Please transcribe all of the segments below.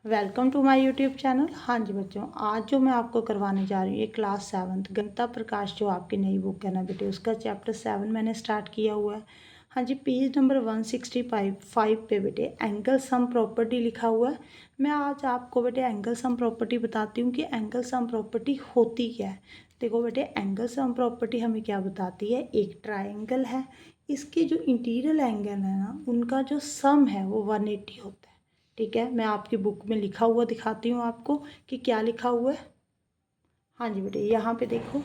Welcome to my YouTube channel. हाँ जी बच्चों, आज जो मैं आपको करवाने जा रही हूँ ये क्लास 7 गणिता प्रकाश जो आपकी नई बुक है ना बेटे, उसका चैप्टर 7 मैंने स्टार्ट किया हुआ है। हाँ जी, पेज नंबर 165 पे बेटे एंगल सम प्रॉपर्टी लिखा हुआ है। मैं आज आपको बेटे एंगल सम प्रॉपर्टी बताती हूँ कि एंगल सम प्रॉपर्टी होती क्या है। देखो बेटे, एंगल सम प्रॉपर्टी हमें क्या बताती है, एक ट्राइंगल है, इसके जो इंटीरियर एंगल है ना उनका जो सम है वो 180 होता है। ठीक है, मैं आपकी बुक में लिखा हुआ दिखाती हूँ आपको कि क्या लिखा हुआ है। हाँ जी बेटे, यहाँ पे देखो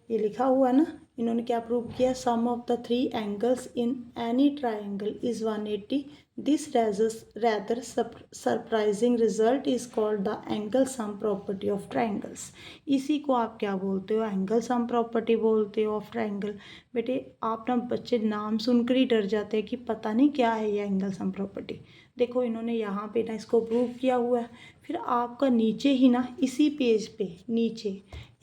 ये लिखा हुआ है ना, इन्होंने क्या प्रूव किया, sum of the three angles in any triangle is 180। This rather surprising result is called the angle sum property of triangles. इसी को आप क्या बोलते हो, एंगल सम प्रॉपर्टी बोलते हो ऑफ ट्राइंगल। बेटे आप ना बच्चे नाम सुनकर ही डर जाते हैं कि पता नहीं क्या है ये एंगल सम प्रॉपर्टी। देखो इन्होंने यहाँ पे ना इसको प्रूव किया हुआ है। फिर आपका नीचे ही ना इसी पेज पे नीचे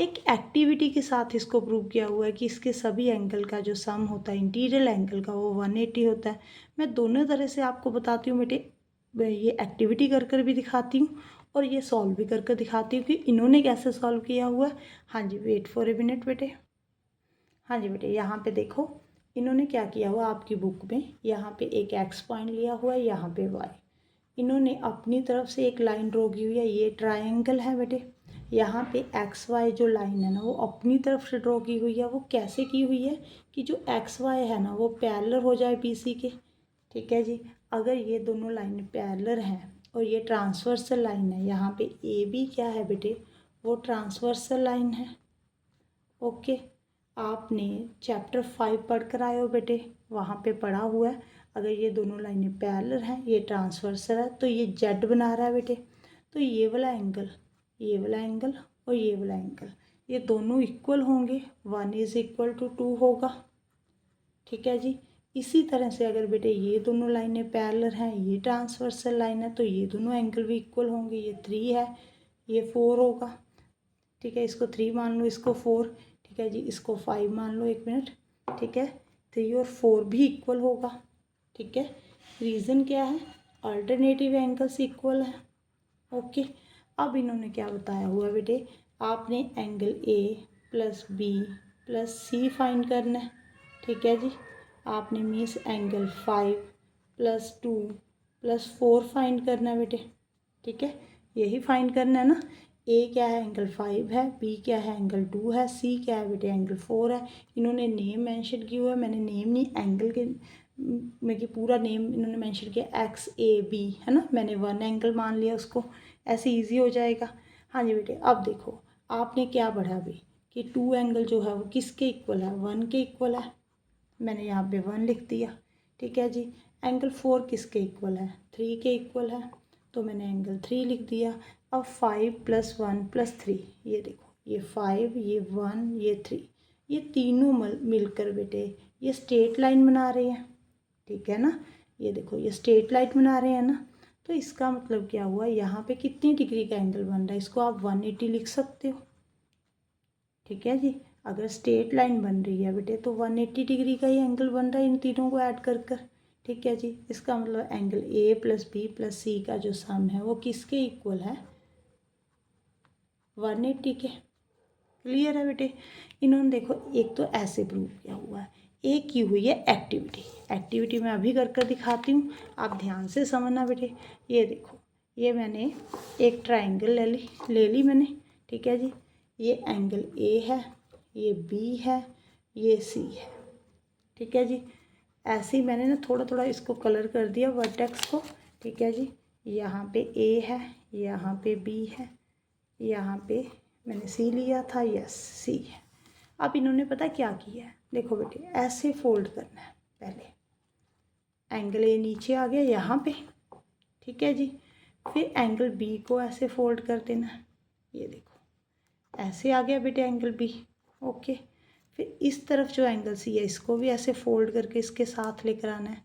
एक एक्टिविटी के साथ इसको प्रूव किया हुआ है कि इसके सभी एंगल का जो सम होता है इंटीरियर एंगल का वो 180 होता है। मैं दोनों तरह से आपको बताती हूँ बेटे, ये एक्टिविटी कर कर भी दिखाती हूँ और ये सॉल्व भी कर कर दिखाती हूँ कि इन्होंने कैसे सॉल्व किया हुआ है। हाँ जी, वेट फॉर ए मिनट बेटे। हाँ जी बेटे, यहाँ पे देखो इन्होंने क्या किया हुआ आपकी बुक में, यहाँ पे एक एक्स पॉइंट लिया हुआ है, यहाँ पे वाई। इन्होंने अपनी तरफ से एक लाइन ड्रॉ की हुई है, ये ट्रायंगल है बेटे। यहाँ पे एक्स वाई जो लाइन है ना वो अपनी तरफ से ड्रॉ की हुई है। वो कैसे की हुई है कि जो एक्स वाई है ना वो पैरेलल हो जाए बीसी के। ठीक है जी, अगर ये दोनों लाइन पैरेलल हैं और ये ट्रांसवर्सल लाइन है, यहाँ पे ए बी क्या है बेटे, वो ट्रांसवर्सल लाइन है। ओके, आपने चैप्टर 5 पढ़ कर आए हो बेटे, वहाँ पे पढ़ा हुआ है अगर ये दोनों लाइनें पैरेलल हैं, ये ट्रांसवर्सल है तो ये जेड बना रहा है बेटे। तो ये वाला एंगल, ये वाला एंगल और ये वाला एंगल, ये दोनों इक्वल होंगे, 1 इज इक्वल टू 2 होगा। ठीक है जी, इसी तरह से अगर बेटे ये दोनों लाइनें पैरेलल हैं, ये ट्रांसवर्सल लाइन है, तो ये दोनों एंगल भी इक्वल होंगे। ये 3 है, ये 4 होगा। ठीक है, इसको 3 मान लो, इसको 4। ठीक है जी, इसको 5 मान लो, एक मिनट। ठीक है, 3 और 4 भी इक्वल होगा। ठीक है, रीज़न क्या है, अल्टरनेटिव एंगल्स इक्वल है। ओके, अब इन्होंने क्या बताया हुआ बेटे, आपने angle A plus B plus C find करना है। ठीक है जी, आपने means angle 5 plus 2 plus 4 find करना है बेटे। ठीक है, यही फाइंड करना है ना। ए क्या है, एंगल 5 है, बी क्या है, एंगल 2 है, सी क्या है बेटे, एंगल 4 है। इन्होंने नेम मेंशन किया हुआ है, मैंने नेम नहीं, एंगल के में कि पूरा नेम इन्होंने मेंशन किया, एक्स ए बी है ना, मैंने 1 एंगल मान लिया उसको, ऐसे इजी हो जाएगा। हाँ जी बेटे, अब देखो आपने क्या पढ़ा अभी कि 2 एंगल जो है वो किसके इक्वल है, 1 के इक्वल है, मैंने यहाँ पे 1 लिख दिया। ठीक है जी, एंगल 4 किसके इक्वल है, 3 के इक्वल है, तो मैंने एंगल 3 लिख दिया। अब 5 + 1 + 3, ये देखो ये 5 ये 1 ये 3, ये तीनों मिलकर बेटे ये स्ट्रेट लाइन बना रहे हैं। ठीक है ना, ये देखो ये स्ट्रेट लाइन बना रहे हैं ना, तो इसका मतलब क्या हुआ, यहाँ पे कितनी डिग्री का एंगल बन रहा है, इसको आप 180 लिख सकते हो। ठीक है जी, अगर स्ट्रेट लाइन बन रही है बेटे तो 180 डिग्री का ही एंगल बन रहा है इन तीनों को ऐड कर कर। ठीक है जी, इसका मतलब angle A plus B plus C का जो सम है वो किसके इक्वल है, 180 के। क्लियर है बेटे, इन्होंने देखो एक तो ऐसे प्रूव किया हुआ है, एक की हुई है एक्टिविटी। एक्टिविटी मैं अभी कर कर दिखाती हूँ, आप ध्यान से समझना बेटे। ये देखो, ये मैंने एक ट्राइंगल ले ली मैंने। ठीक है जी, ये एंगल ए है, ये बी है, ये सी है। ठीक है जी, ऐसे ही मैंने ना थोड़ा थोड़ा इसको कलर कर दिया वर्टेक्स को। ठीक है जी, यहाँ पे ए है, यहाँ पे बी है, यहाँ पे मैंने सी लिया था, यस सी है। अब इन्होंने पता क्या किया है, देखो बेटे ऐसे फोल्ड करना है, पहले एंगल ए नीचे आ गया यहाँ पे। ठीक है जी, फिर एंगल बी को ऐसे फोल्ड कर देना है, ये देखो ऐसे आ गया बेटे एंगल बी। ओके, फिर इस तरफ जो एंगल सी है इसको भी ऐसे फोल्ड करके इसके साथ लेकर आना है।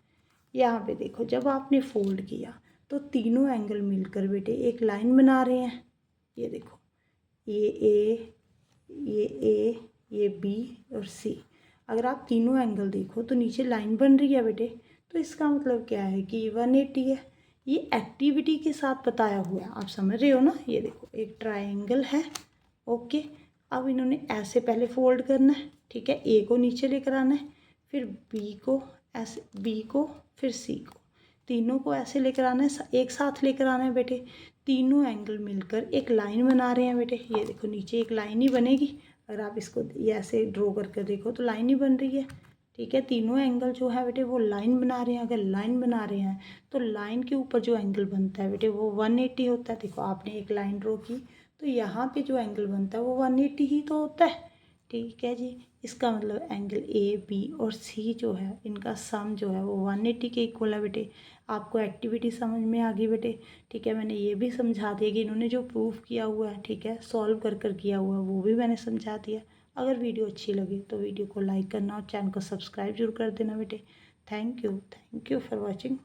यहाँ पे देखो जब आपने फोल्ड किया तो तीनों एंगल मिलकर बेटे एक लाइन बना रहे हैं। ये देखो ये ए, ये बी और सी, अगर आप तीनों एंगल देखो तो नीचे लाइन बन रही है बेटे, तो इसका मतलब क्या है कि 180 है। ये एक्टिविटी के साथ बताया हुआ है, आप समझ रहे हो ना। ये देखो एक ट्रायंगल है, ओके। अब इन्होंने ऐसे पहले फोल्ड करना है, ठीक है। ए को नीचे लेकर आना है, फिर बी को ऐसे, बी को, फिर सी को, तीनों को ऐसे लेकर आना है, एक साथ लेकर आना है बेटे। तीनों एंगल मिलकर एक लाइन बना रहे हैं बेटे। ये देखो नीचे एक लाइन ही बनेगी, अगर आप इसको ये ऐसे ड्रॉ करके देखो तो लाइन ही बन रही है, ठीक है। तीनों एंगल जो है बेटे वो लाइन बना रहे हैं। अगर लाइन बना रहे हैं तो लाइन के ऊपर जो एंगल बनता है बेटे वो 180 होता है। देखो आपने एक लाइन ड्रॉ की तो यहाँ पे जो एंगल बनता है वो 180 ही तो होता है, ठीक है जी। इसका मतलब एंगल ए बी और सी जो है इनका सम जो है वो 180 के इक्वल है बेटे। आपको एक्टिविटी समझ में आ गई बेटे, ठीक है। मैंने ये भी समझा दिया कि इन्होंने जो प्रूफ किया हुआ है, ठीक है, सॉल्व कर किया हुआ है, वो भी मैंने समझा दिया। अगर वीडियो अच्छी लगी तो वीडियो को लाइक करना और चैनल को सब्सक्राइब जरूर कर देना बेटे। Thank you for watching.